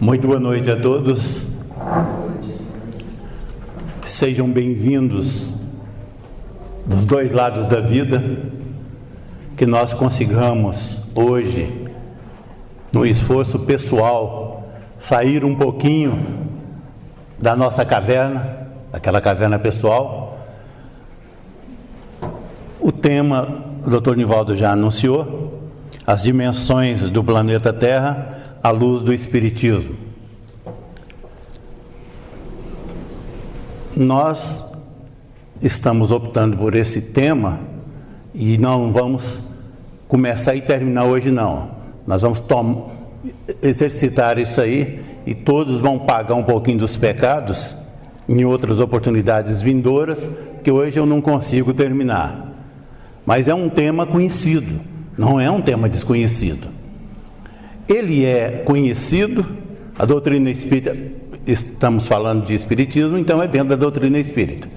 Muito boa noite a todos. Sejam bem-vindos dos dois lados da vida, que nós consigamos hoje, no esforço pessoal, sair um pouquinho da nossa caverna, daquela caverna pessoal. O tema, o Dr. Nivaldo já anunciou, as dimensões do planeta Terra à luz do Espiritismo. Nós estamos optando por esse tema e não vamos começar e terminar hoje não. Nós vamos exercitar isso aí e todos vão pagar um pouquinho dos pecados em outras oportunidades vindouras, que hoje eu não consigo terminar. Mas é um tema conhecido, não é um tema desconhecido. Ele é conhecido, a doutrina espírita, estamos falando de espiritismo, então é dentro da doutrina espírita.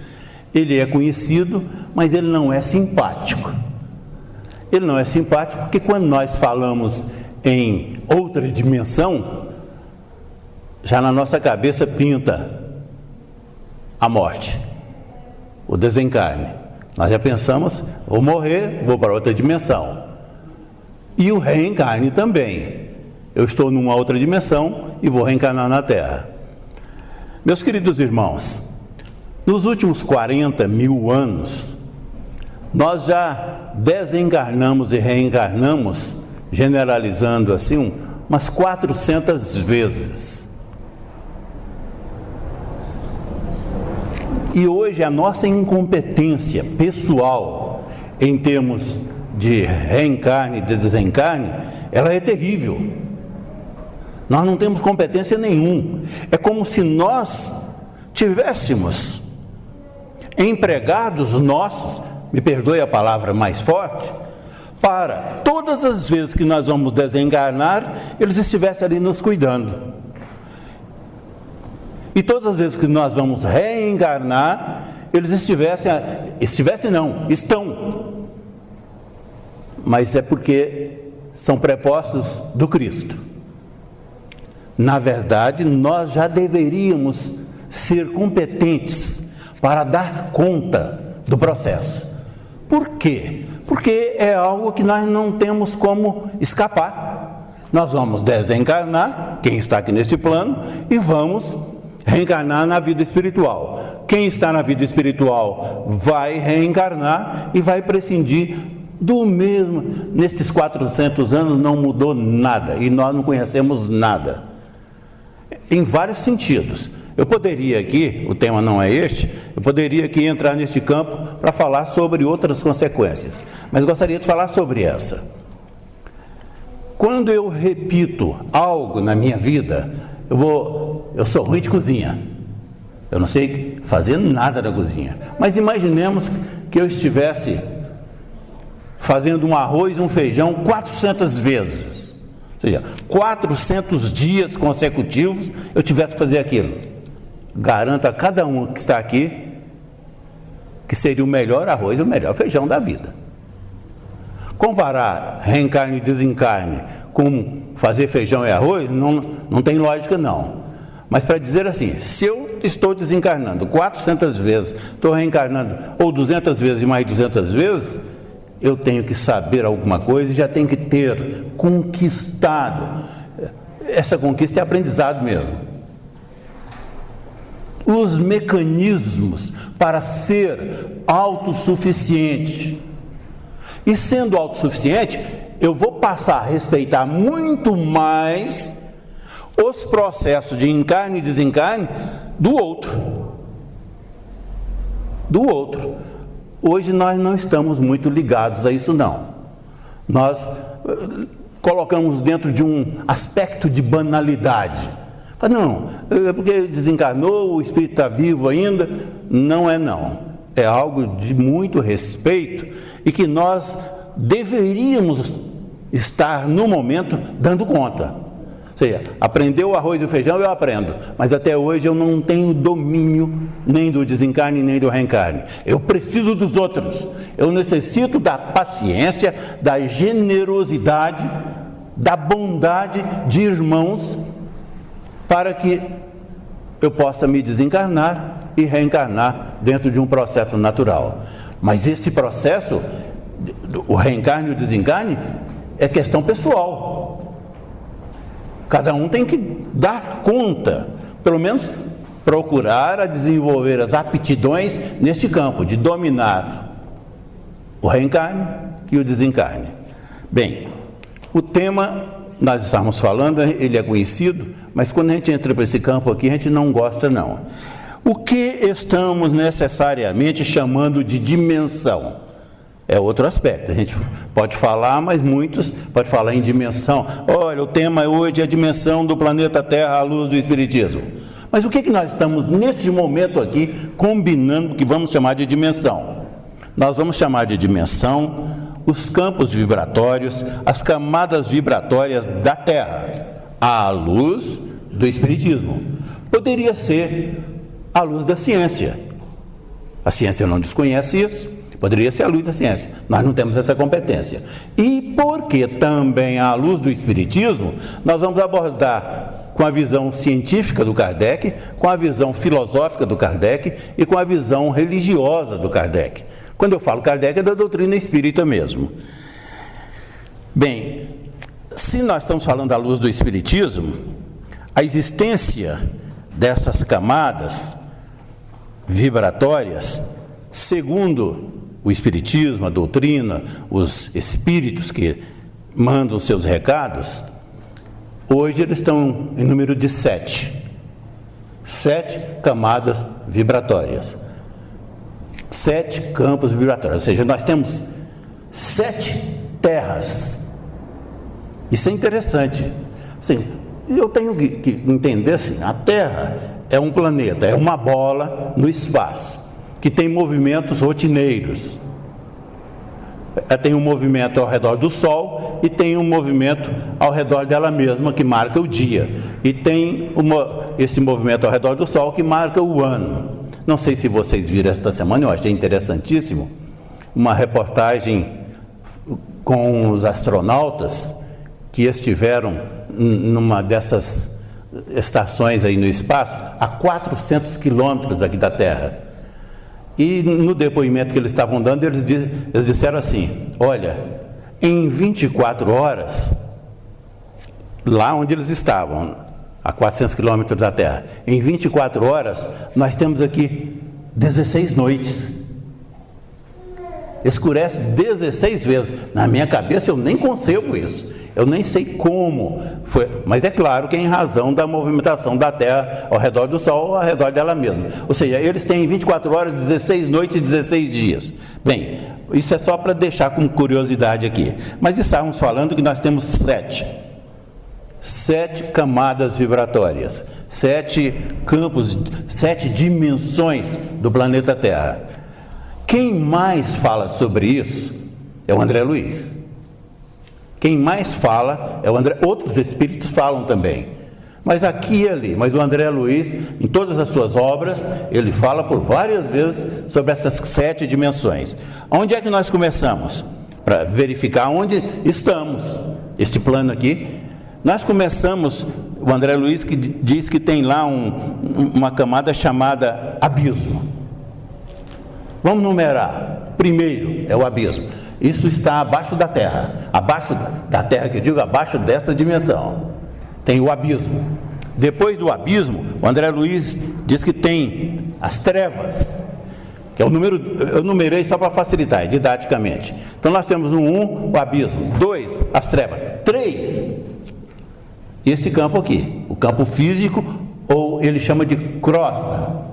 Ele é conhecido, mas ele não é simpático. Ele não é simpático porque quando nós falamos em outra dimensão, já na nossa cabeça pinta a morte, o desencarne. Nós já pensamos, vou morrer, vou para outra dimensão. E o reencarne também. Eu estou numa outra dimensão e vou reencarnar na Terra. Meus queridos irmãos, nos últimos 40 mil anos, nós já desencarnamos e reencarnamos, generalizando assim, umas 400 vezes. E hoje a nossa incompetência pessoal, em termos de reencarne e de desencarne, ela é terrível. Nós não temos competência nenhuma. É como se nós tivéssemos empregados nossos, me perdoe a palavra mais forte, para todas as vezes que nós vamos desencarnar, eles estivessem ali nos cuidando. E todas as vezes que nós vamos reencarnar, eles estão. Mas é porque são prepostos do Cristo. Na verdade, nós já deveríamos ser competentes para dar conta do processo. Por quê? Porque é algo que nós não temos como escapar. Nós vamos desencarnar, quem está aqui neste plano, e vamos reencarnar na vida espiritual. Quem está na vida espiritual vai reencarnar e vai prescindir do mesmo. Nestes 400 anos não mudou nada e nós não conhecemos nada. Em vários sentidos. Eu poderia aqui, o tema não é este, eu poderia aqui entrar neste campo para falar sobre outras consequências, mas gostaria de falar sobre essa. Quando eu repito algo na minha vida, eu sou ruim de cozinha, eu não sei fazer nada na cozinha, mas imaginemos que eu estivesse fazendo um arroz e um feijão 400 vezes. Ou seja, 400 dias consecutivos eu tivesse que fazer aquilo. Garanto a cada um que está aqui que seria o melhor arroz e o melhor feijão da vida. Comparar reencarne e desencarne com fazer feijão e arroz não tem lógica não. Mas para dizer assim, se eu estou desencarnando 400 vezes, estou reencarnando ou 200 vezes e mais 200 vezes, eu tenho que saber alguma coisa e já tenho que ter conquistado. Essa conquista é aprendizado mesmo. Os mecanismos para ser autossuficiente. E sendo autossuficiente, eu vou passar a respeitar muito mais os processos de encarne e desencarne do outro. Hoje nós não estamos muito ligados a isso não. Nós colocamos dentro de um aspecto de banalidade. Não, é porque desencarnou, o espírito está vivo ainda. Não é não. É algo de muito respeito e que nós deveríamos estar no momento dando conta. Ou seja, aprender o arroz e o feijão eu aprendo, mas até hoje eu não tenho domínio nem do desencarne nem do reencarne. Eu preciso dos outros, eu necessito da paciência, da generosidade, da bondade de irmãos para que eu possa me desencarnar e reencarnar dentro de um processo natural. Mas esse processo, o reencarne e o desencarne, é questão pessoal. Cada um tem que dar conta, pelo menos procurar a desenvolver as aptidões neste campo, de dominar o reencarne e o desencarne. Bem, o tema nós estamos falando, ele é conhecido, mas quando a gente entra para esse campo aqui, a gente não gosta não. O que estamos necessariamente chamando de dimensão? É outro aspecto. A gente pode falar, mas muitos podem falar em dimensão. Olha, o tema hoje é a dimensão do planeta Terra à luz do Espiritismo. Mas o que nós estamos, neste momento aqui, combinando que vamos chamar de dimensão? Nós vamos chamar de dimensão os campos vibratórios, as camadas vibratórias da Terra, à luz do Espiritismo. Poderia ser à luz da ciência. A ciência não desconhece isso. Poderia ser à luz da ciência. Nós não temos essa competência. E porque também à luz do Espiritismo, nós vamos abordar com a visão científica do Kardec, com a visão filosófica do Kardec e com a visão religiosa do Kardec. Quando eu falo Kardec, é da doutrina espírita mesmo. Bem, se nós estamos falando à luz do Espiritismo, a existência dessas camadas vibratórias, segundo o Espiritismo, a doutrina, os espíritos que mandam seus recados, hoje eles estão em número de 7. 7 camadas vibratórias. 7 campos vibratórios. Ou seja, nós temos 7 terras. Isso é interessante. Assim, eu tenho que entender assim, a Terra é um planeta, é uma bola no espaço, que tem movimentos rotineiros. Tem um movimento ao redor do Sol e tem um movimento ao redor dela mesma que marca o dia. E tem esse movimento ao redor do Sol que marca o ano. Não sei se vocês viram esta semana, eu achei interessantíssimo, uma reportagem com os astronautas que estiveram numa dessas estações aí no espaço, a 400 quilômetros aqui da Terra. E no depoimento que eles estavam dando, eles disseram assim: olha, em 24 horas, lá onde eles estavam, a 400 quilômetros da Terra, em 24 horas, nós temos aqui 16 noites. Escurece 16 vezes. Na minha cabeça eu nem concebo isso. Eu nem sei como foi, mas é claro que é em razão da movimentação da Terra ao redor do Sol, ao redor dela mesma. Ou seja, eles têm 24 horas, 16 noites e 16 dias. Bem, isso é só para deixar como curiosidade aqui. Mas estávamos falando que nós temos 7 camadas vibratórias, 7 campos, 7 dimensões do planeta Terra. Quem mais fala sobre isso é o André Luiz. Quem mais fala é o André. Outros espíritos falam também, mas aqui e ali. Mas o André Luiz, em todas as suas obras, ele fala por várias vezes sobre essas 7 dimensões. Onde é que nós começamos? Para verificar onde estamos, este plano aqui. Nós começamos, o André Luiz que diz que tem lá uma camada chamada abismo. Vamos numerar. Primeiro é o abismo. Isso está abaixo da Terra. Abaixo da Terra, que eu digo, abaixo dessa dimensão. Tem o abismo. Depois do abismo, o André Luiz diz que tem as trevas, que é o número, eu numerei só para facilitar, didaticamente. Então nós temos o 1, o abismo. 2, as trevas. 3, esse campo aqui, o campo físico, ou ele chama de crosta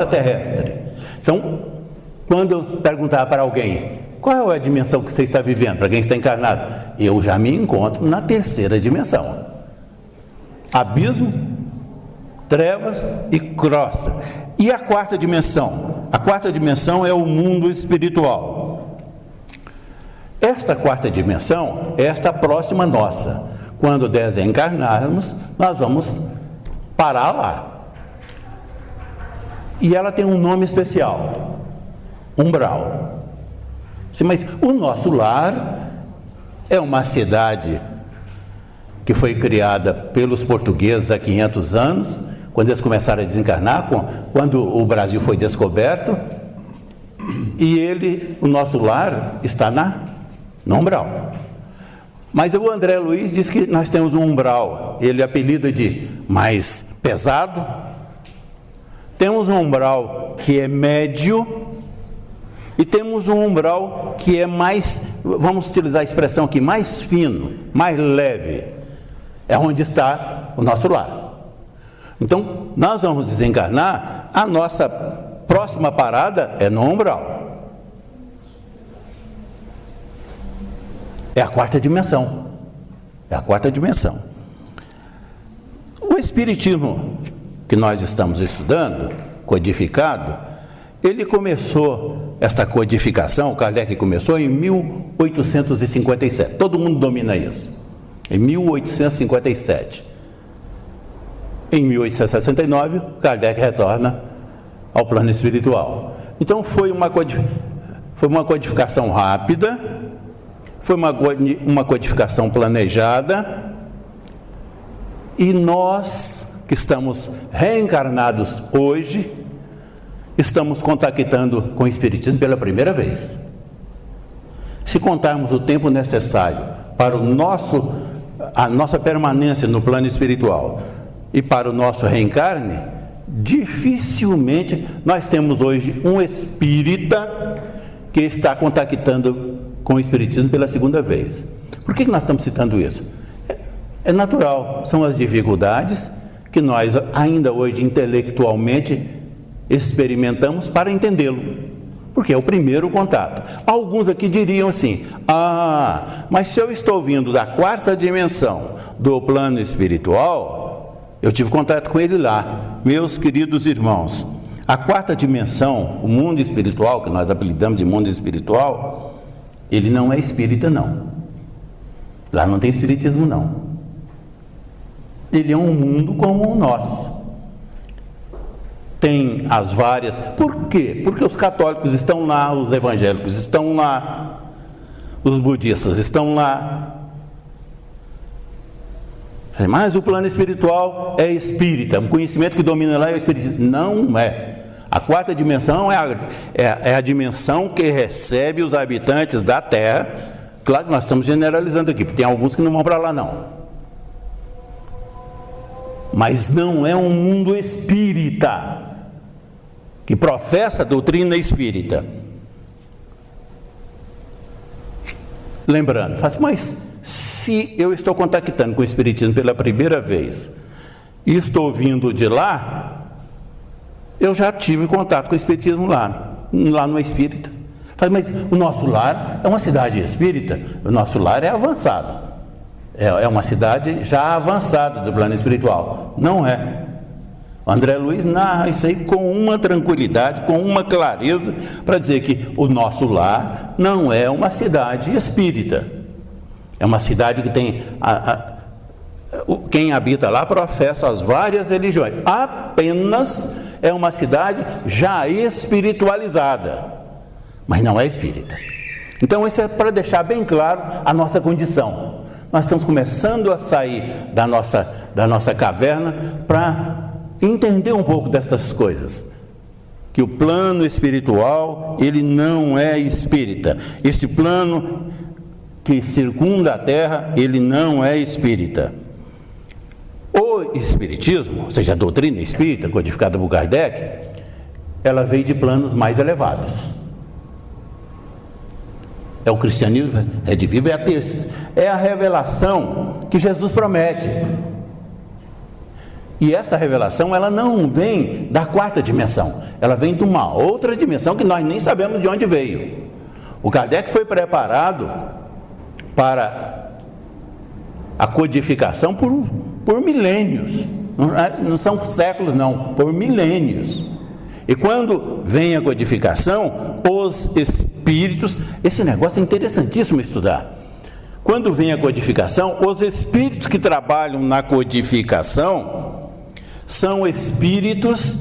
terrestre. Então, quando eu perguntar para alguém, qual é a dimensão que você está vivendo, para quem está encarnado, eu já me encontro na 3ª dimensão. Abismo, trevas e crosta. E a 4ª dimensão? A 4ª dimensão é o mundo espiritual. Esta 4ª dimensão é esta próxima nossa. Quando desencarnarmos, nós vamos parar lá. E ela tem um nome especial: umbral. Sim, mas o nosso lar é uma cidade que foi criada pelos portugueses há 500 anos, quando eles começaram a desencarnar, quando o Brasil foi descoberto, e o nosso lar está no umbral. Mas o André Luiz diz que nós temos um umbral, ele apelida de mais pesado, temos um umbral que é médio, e temos um umbral que é mais, vamos utilizar a expressão aqui, mais fino, mais leve, é onde está o nosso lar. Então, nós vamos desencarnar, a nossa próxima parada é no umbral. É a quarta dimensão. É a quarta dimensão. O Espiritismo que nós estamos estudando, codificado, ele começou, esta codificação, o Kardec começou em 1857. Todo mundo domina isso. Em 1857. Em 1869, Kardec retorna ao plano espiritual. Então foi uma codificação rápida, foi uma codificação planejada, e nós que estamos reencarnados hoje, estamos contactando com o Espiritismo pela primeira vez. Se contarmos o tempo necessário para a nossa permanência no plano espiritual e para o nosso reencarne, dificilmente nós temos hoje um espírita que está contactando com o Espiritismo pela segunda vez. Por que nós estamos citando isso? É natural, são as dificuldades que nós ainda hoje intelectualmente experimentamos para entendê-lo, porque é o primeiro contato. Alguns aqui diriam assim: mas se eu estou vindo da quarta dimensão do plano espiritual, eu tive contato com ele lá. Meus queridos irmãos, a quarta dimensão, o mundo espiritual, que nós apelidamos de mundo espiritual, ele não é espírita, não. Lá não tem espiritismo, não. Ele é um mundo como o nosso. Tem as várias... Por quê? Porque os católicos estão lá, os evangélicos estão lá, os budistas estão lá. Mas o plano espiritual é espírita, o conhecimento que domina lá é o espiritismo. Não é. A quarta dimensão é a dimensão que recebe os habitantes da Terra. Claro que nós estamos generalizando aqui, porque tem alguns que não vão para lá, não. Mas não é um mundo espírita, que professa a doutrina espírita. Lembrando, mas se eu estou contactando com o Espiritismo pela primeira vez e estou vindo de lá, eu já tive contato com o Espiritismo lá no espírita. Mas o nosso lar é uma cidade espírita, o nosso lar é avançado. É uma cidade já avançada do plano espiritual. Não é. O André Luiz narra isso aí com uma tranquilidade, com uma clareza, para dizer que o nosso lar não é uma cidade espírita. É uma cidade que tem... quem habita lá professa as várias religiões. Apenas é uma cidade já espiritualizada, mas não é espírita. Então isso é para deixar bem claro a nossa condição. Nós estamos começando a sair da nossa caverna para entender um pouco destas coisas. Que o plano espiritual, ele não é espírita. Esse plano que circunda a Terra, ele não é espírita. O espiritismo, ou seja, a doutrina espírita, codificada por Kardec, ela veio de planos mais elevados. É o cristianismo redivivo, é a revelação que Jesus promete. E essa revelação, ela não vem da quarta dimensão, ela vem de uma outra dimensão que nós nem sabemos de onde veio. O Kardec foi preparado para a codificação por milênios, não são séculos não, por milênios. E quando vem a codificação, os espíritos, esse negócio é interessantíssimo estudar. Quando vem a codificação, os espíritos que trabalham na codificação são espíritos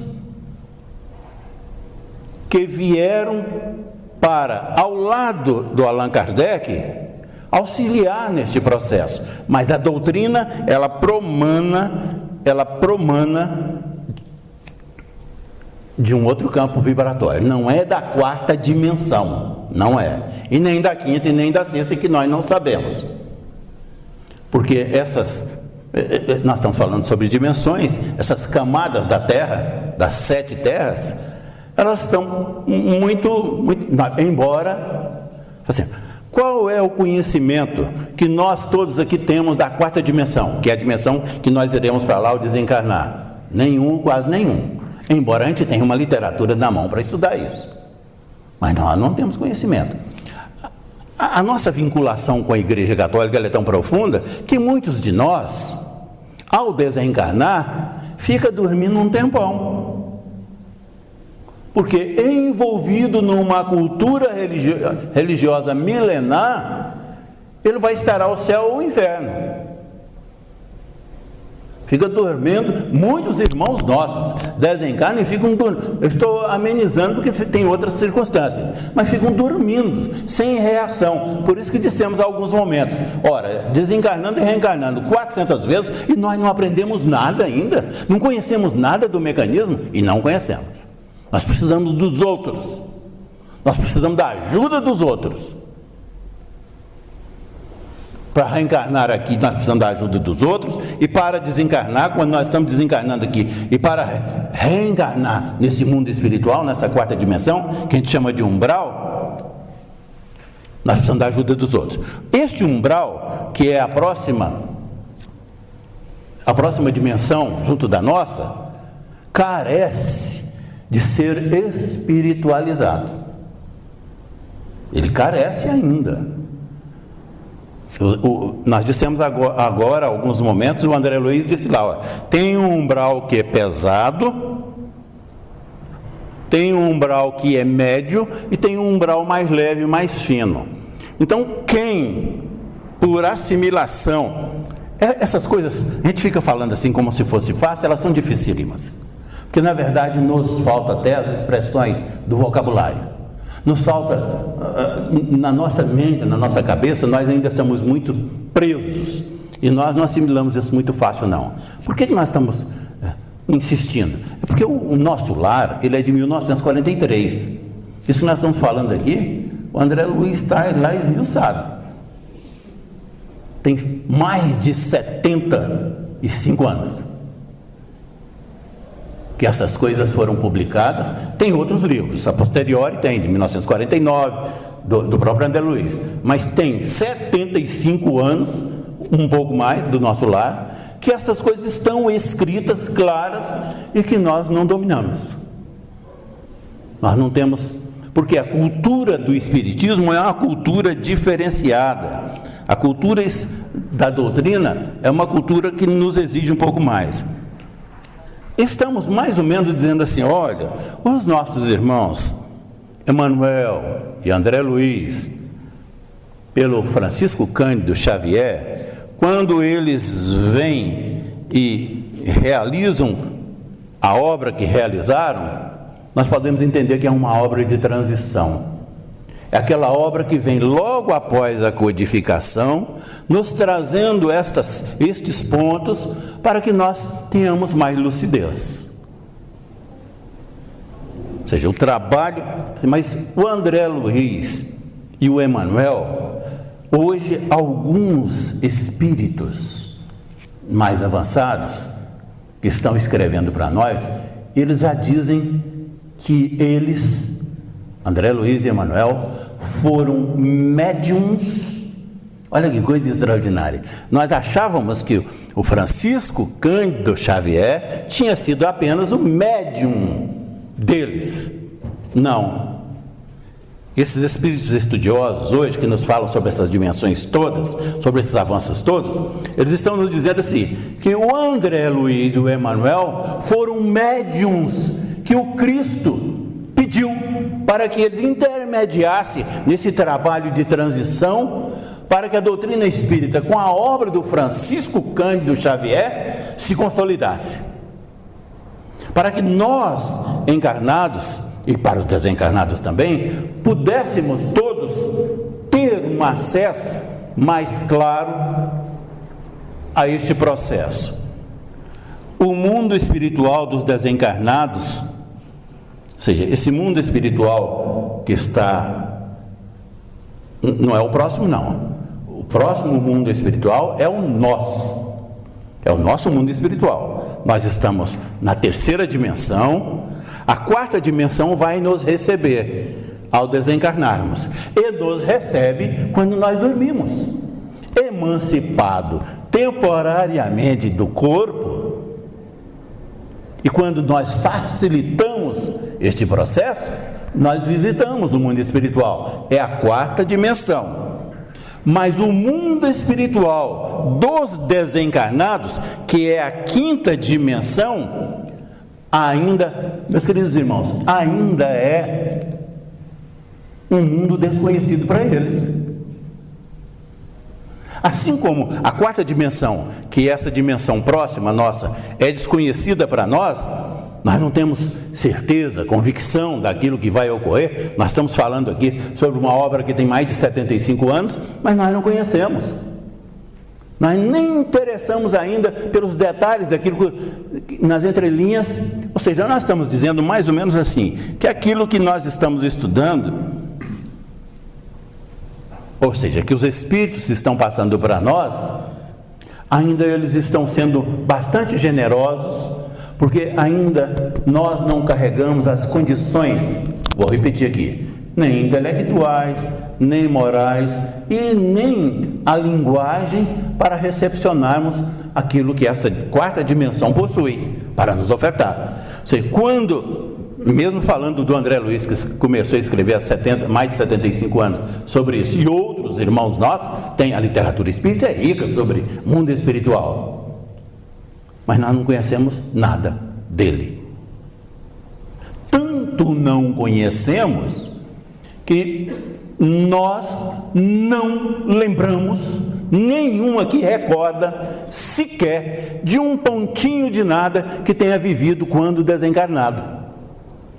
que vieram para, ao lado do Allan Kardec, auxiliar neste processo, mas a doutrina, ela promana de um outro campo vibratório, não é da quarta dimensão, não é, e nem da quinta e nem da sexta, que nós não sabemos, porque nós estamos falando sobre dimensões, essas camadas da Terra, das 7 terras, elas estão muito embora, assim, qual é o conhecimento que nós todos aqui temos da quarta dimensão, que é a dimensão que nós iremos para lá ao desencarnar? Nenhum, quase nenhum, embora a gente tenha uma literatura na mão para estudar isso, mas nós não temos conhecimento. A nossa vinculação com a Igreja Católica ela é tão profunda que muitos de nós, ao desencarnar, fica dormindo um tempão, porque envolvido numa cultura religiosa milenar, ele vai esperar o céu ou o inferno. Fica dormindo, muitos irmãos nossos desencarnam e ficam dormindo. Eu estou amenizando porque tem outras circunstâncias, mas ficam dormindo, sem reação. Por isso que dissemos em alguns momentos, ora, desencarnando e reencarnando 400 vezes e nós não aprendemos nada ainda, não conhecemos nada do mecanismo e não conhecemos. Nós precisamos dos outros, nós precisamos da ajuda dos outros. Para reencarnar aqui, nós precisamos da ajuda dos outros, e para desencarnar, quando nós estamos desencarnando aqui, e para reencarnar nesse mundo espiritual, nessa quarta dimensão, que a gente chama de umbral, nós precisamos da ajuda dos outros. Este umbral, que é a próxima dimensão, junto da nossa, carece de ser espiritualizado. Ele carece ainda. Nós dissemos agora, alguns momentos, o André Luiz disse lá, ó, tem um umbral que é pesado, tem um umbral que é médio e tem um umbral mais leve, mais fino. Então, quem, por assimilação, essas coisas, a gente fica falando assim como se fosse fácil, elas são dificílimas, porque na verdade nos falta até as expressões do vocabulário. Nos falta, na nossa mente, na nossa cabeça, nós ainda estamos muito presos e nós não assimilamos isso muito fácil, não. Por que nós estamos insistindo? É porque o nosso lar, ele é de 1943. Isso que nós estamos falando aqui, o André Luiz está lá esmiuçado. Tem mais de 75 anos que essas coisas foram publicadas. Tem outros livros, a posteriori tem, de 1949, do próprio André Luiz, mas tem 75 anos, um pouco mais, do nosso lar, que essas coisas estão escritas, claras, e que nós não dominamos. Nós não temos, porque a cultura do Espiritismo é uma cultura diferenciada. A cultura da doutrina é uma cultura que nos exige um pouco mais. Estamos mais ou menos dizendo assim, olha, os nossos irmãos Emmanuel e André Luiz, pelo Francisco Cândido Xavier, quando eles vêm e realizam a obra que realizaram, nós podemos entender que é uma obra de transição. É aquela obra que vem logo após a codificação, nos trazendo estes pontos para que nós tenhamos mais lucidez. Ou seja, o trabalho, mas o André Luiz e o Emmanuel, hoje alguns espíritos mais avançados que estão escrevendo para nós, eles já dizem que eles, André Luiz e Emmanuel, foram médiums. Olha que coisa extraordinária. Nós achávamos que o Francisco Cândido Xavier tinha sido apenas o médium deles. Não. Esses espíritos estudiosos hoje, que nos falam sobre essas dimensões todas, sobre esses avanços todos, eles estão nos dizendo assim, que o André Luiz e o Emmanuel foram médiums que o Cristo pediu para que eles intermediassem nesse trabalho de transição, para que a doutrina espírita, com a obra do Francisco Cândido Xavier, se consolidasse. Para que nós, encarnados, e para os desencarnados também, pudéssemos todos ter um acesso mais claro a este processo. O mundo espiritual dos desencarnados, ou seja, esse mundo espiritual que está, não é o próximo não, o próximo mundo espiritual é o nosso mundo espiritual. Nós estamos na terceira dimensão, a quarta dimensão vai nos receber ao desencarnarmos, e nos recebe quando nós dormimos, emancipado temporariamente do corpo. E quando nós facilitamos este processo, nós visitamos o mundo espiritual, é a quarta dimensão. Mas o mundo espiritual dos desencarnados, que é a quinta dimensão, ainda, meus queridos irmãos, ainda é um mundo desconhecido para eles. Assim como a quarta dimensão, que é essa dimensão próxima nossa, é desconhecida para nós, nós não temos certeza, convicção daquilo que vai ocorrer. Nós estamos falando aqui sobre uma obra que tem mais de 75 anos, mas nós não conhecemos. Nós nem interessamos ainda pelos detalhes daquilo que, nas entrelinhas, ou seja, nós estamos dizendo mais ou menos assim, que aquilo que nós estamos estudando, ou seja, que os espíritos estão passando para nós, ainda eles estão sendo bastante generosos, porque ainda nós não carregamos as condições, vou repetir aqui, nem intelectuais, nem morais e nem a linguagem para recepcionarmos aquilo que essa quarta dimensão possui para nos ofertar. Ou seja, quando, mesmo falando do André Luiz, que começou a escrever há mais de 75 anos sobre isso, e outros irmãos nossos, tem a literatura espírita, é rica sobre mundo espiritual, mas nós não conhecemos nada dele. Tanto não conhecemos que nós não lembramos, nenhum aqui recorda sequer de um pontinho de nada que tenha vivido quando desencarnado.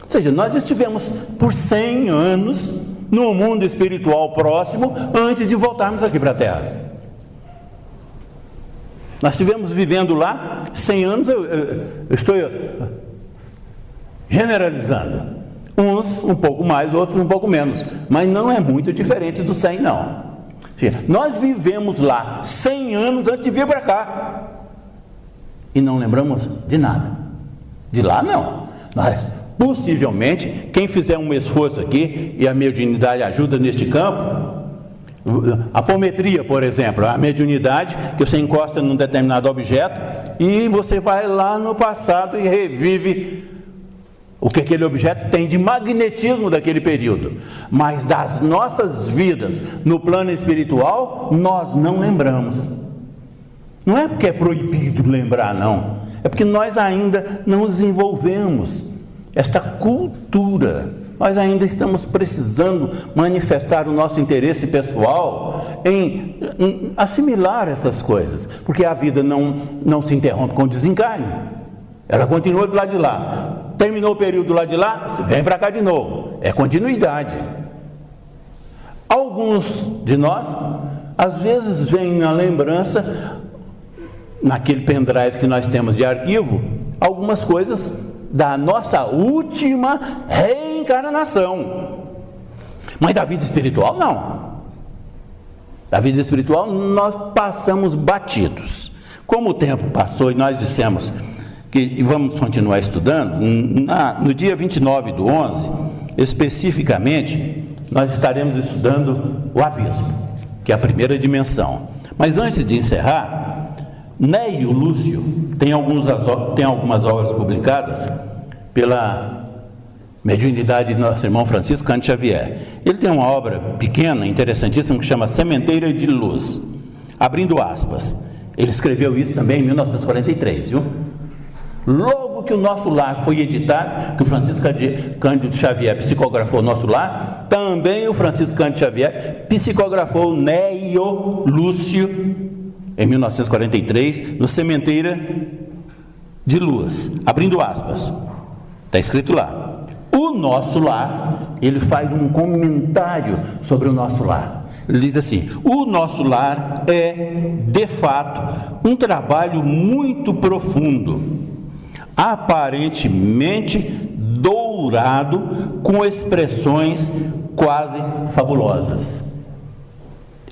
Ou seja, nós estivemos por 100 anos no mundo espiritual próximo antes de voltarmos aqui para a Terra. Nós estivemos vivendo lá 100 anos, eu estou generalizando. Uns um pouco mais, outros um pouco menos. Mas não é muito diferente dos 100, não. Nós vivemos lá 100 anos antes de vir para cá. E não lembramos de nada. De lá, não. Nós, possivelmente, quem fizer um esforço aqui, e a mediunidade ajuda neste campo, a apometria, por exemplo, a mediunidade, que você encosta num determinado objeto e você vai lá no passado e revive o que aquele objeto tem de magnetismo daquele período. Mas das nossas vidas no plano espiritual, nós não lembramos. Não é porque é proibido lembrar, não. É porque nós ainda não desenvolvemos esta cultura. Nós ainda estamos precisando manifestar o nosso interesse pessoal em assimilar essas coisas, porque a vida não se interrompe com o desencarne, ela continua do lado de lá. Terminou o período do lado de lá, vem para cá de novo, é continuidade. Alguns de nós, às vezes, vem na lembrança, naquele pendrive que nós temos de arquivo, algumas coisas da nossa última reencarnação, mas da vida espiritual não. Da vida espiritual nós passamos batidos. Como o tempo passou e nós dissemos que vamos continuar estudando, no dia 29/11, especificamente, nós estaremos estudando o abismo, que é a primeira dimensão. Mas antes de encerrar, Neio Lúcio tem algumas obras publicadas pela mediunidade de nosso irmão Francisco Cândido Xavier. Ele tem uma obra pequena, interessantíssima, que chama Sementeira de Luz, abrindo aspas. Ele escreveu isso também em 1943, viu? Logo que o Nosso Lar foi editado, que o Francisco Cândido Xavier psicografou o Nosso Lar, também o Francisco Cândido Xavier psicografou Neio Lúcio em 1943, no Sementeira de Luz, abrindo aspas. Está escrito lá: o Nosso Lar, ele faz um comentário sobre o Nosso Lar. Ele diz assim: o nosso lar é, de fato, um trabalho muito profundo, aparentemente dourado, com expressões quase fabulosas.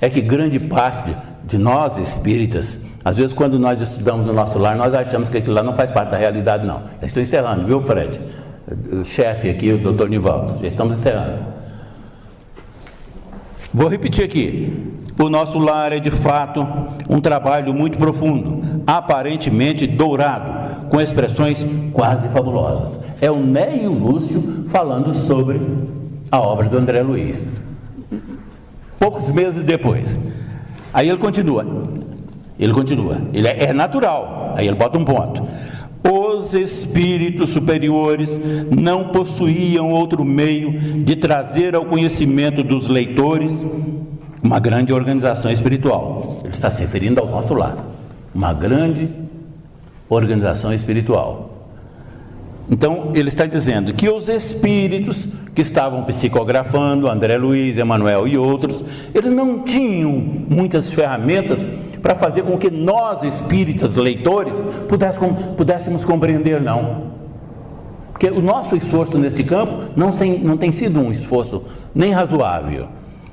É que grande parte de nós espíritas, às vezes quando nós estudamos no nosso lar, nós achamos que aquilo lá não faz parte da realidade, não. Já estou encerrando, viu, Fred? O chefe aqui, o doutor Nivaldo, já estamos encerrando. Vou repetir aqui: o nosso lar é de fato um trabalho muito profundo, aparentemente dourado, com expressões quase fabulosas. É o Neio Lúcio falando sobre a obra do André Luiz, poucos meses depois. Aí ele continua, ele é natural, aí ele bota um ponto: os espíritos superiores não possuíam outro meio de trazer ao conhecimento dos leitores uma grande organização espiritual. Ele está se referindo ao nosso lar, uma grande organização espiritual. Então ele está dizendo que os espíritos que estavam psicografando, André Luiz, Emmanuel e outros, eles não tinham muitas ferramentas para fazer com que nós espíritas leitores pudéssemos compreender, não. Porque o nosso esforço neste campo não tem sido um esforço nem razoável.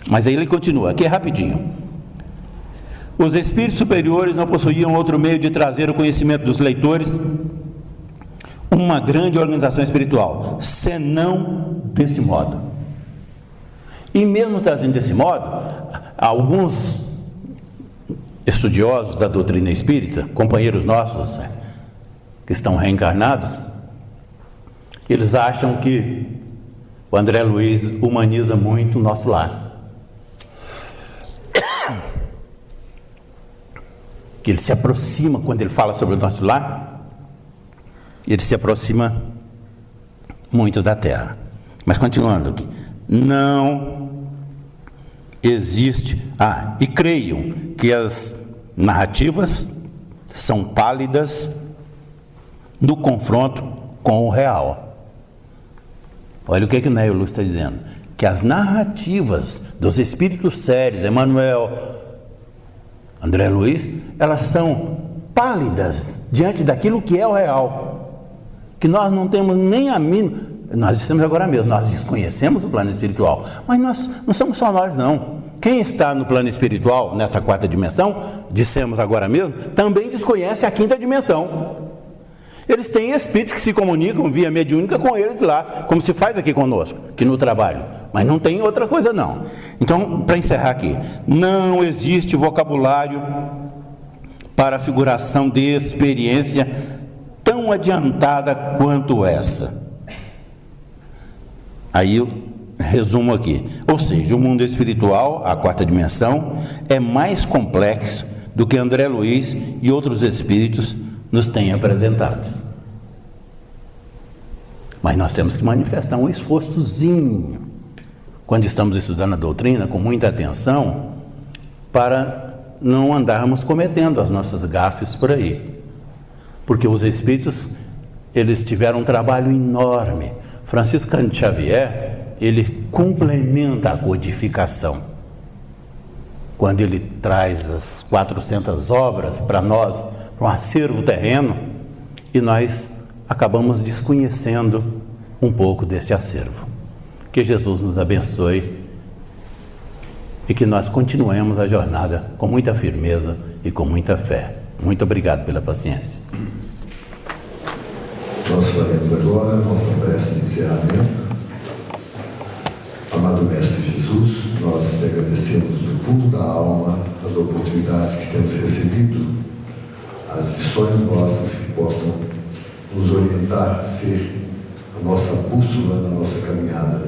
Mas aí ele continua, aqui é rapidinho: os espíritos superiores não possuíam outro meio de trazer o conhecimento dos leitores uma grande organização espiritual, senão desse modo. E mesmo trazendo desse modo, alguns estudiosos da doutrina espírita, companheiros nossos que estão reencarnados, eles acham que o André Luiz humaniza muito o nosso lar. Ele se aproxima, quando ele fala sobre o nosso lar, ele se aproxima muito da Terra. Mas continuando aqui: não existe, e creiam que as narrativas são pálidas no confronto com o real. Olha o que o Neio Lúcio está dizendo: que as narrativas dos espíritos sérios, Emmanuel, André Luiz, elas são pálidas diante daquilo que é o real, que nós não temos nem a mínima. Nós dissemos agora mesmo, nós desconhecemos o plano espiritual, mas nós não somos só nós, não. Quem está no plano espiritual, nesta quarta dimensão, dissemos agora mesmo, também desconhece a quinta dimensão. Eles têm espíritos que se comunicam via mediúnica com eles lá, como se faz aqui conosco, aqui no trabalho, mas não tem outra coisa, não. Então, para encerrar aqui: não existe vocabulário para a figuração de experiência tão adiantada quanto essa. Aí eu resumo aqui: ou seja, o mundo espiritual, a quarta dimensão, é mais complexo do que André Luiz e outros espíritos nos têm apresentado. Mas nós temos que manifestar um esforçozinho, quando estamos estudando a doutrina, com muita atenção, para não andarmos cometendo as nossas gafes por aí. Porque os espíritos, eles tiveram um trabalho enorme. Francisco Cândido Xavier, ele complementa a codificação. Quando ele traz as 400 obras para nós, para um acervo terreno, e nós acabamos desconhecendo um pouco desse acervo. Que Jesus nos abençoe e que nós continuemos a jornada com muita firmeza e com muita fé. Muito obrigado pela paciência. Nós faremos agora a nossa prece de encerramento. Amado Mestre Jesus, nós te agradecemos do fundo da alma as oportunidades que temos recebido, as lições nossas que possam nos orientar, ser a nossa bússola na nossa caminhada.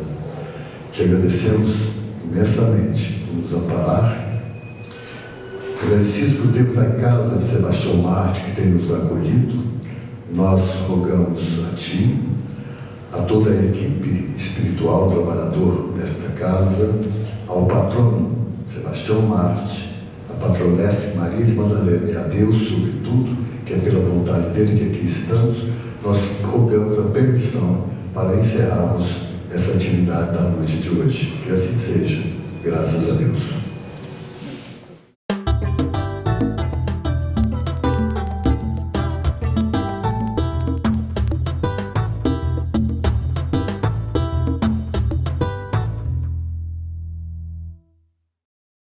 Te agradecemos imensamente por nos amparar. Agradecidos por termos a casa de Sebastião Marte, que tem nos acolhido. Nós rogamos a Ti, a toda a equipe espiritual, trabalhador desta casa, ao patrono Sebastião Marte, a patronesse Maria de Madalena e a Deus, sobretudo, que é pela vontade dele que aqui estamos, nós rogamos a permissão para encerrarmos essa atividade da noite de hoje. Que assim seja, graças a Deus.